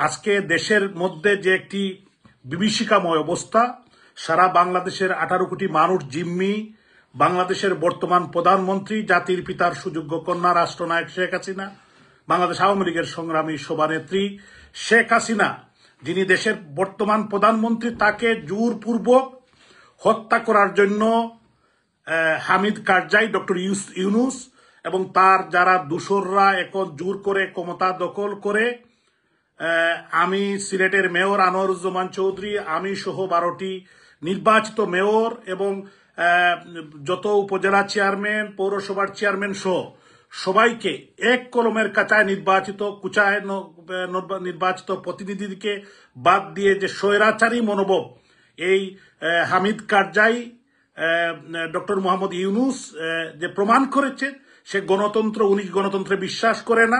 আজকে দেশের মধ্যে যে একটি বিভীষিকাময় অবস্থা, সারা বাংলাদেশের 18 কোটি মানুষ জিম্মি, বাংলাদেশের বর্তমান প্রধানমন্ত্রী, জাতির পিতার সুযোগ্য কন্যা রাষ্ট্রনায়ক শেখ হাসিনা, বাংলাদেশ আওয়ামী লীগের সংগ্রামী সভানেত্রী শেখ হাসিনা, যিনি দেশের বর্তমান প্রধানমন্ত্রী, তাকে জোরপূর্বক হত্যা করার জন্য হামিদ কারজাই, ডক্টর ইউনূস এবং তার যারা দূষররা এখন জোর করে ক্ষমতা দখল করে আমি সিলেটের মেয়র আনোয়ারুজ্জামান চৌধুরী, আমি সহ 12টি নির্বাচিত মেয়র এবং যত উপজেলা চেয়ারম্যান, পৌরসভার চেয়ারম্যান সহ সবাইকে এক কলমের কাঁচায় নির্বাচিত প্রতিনিধিকে বাদ দিয়ে যে স্বৈরাচারী মনোভাব এই হামিদ কারজাই, ডক্টর মোহাম্মদ ইউনূস যে প্রমাণ করেছে, সে গণতন্ত্রে বিশ্বাস করে না।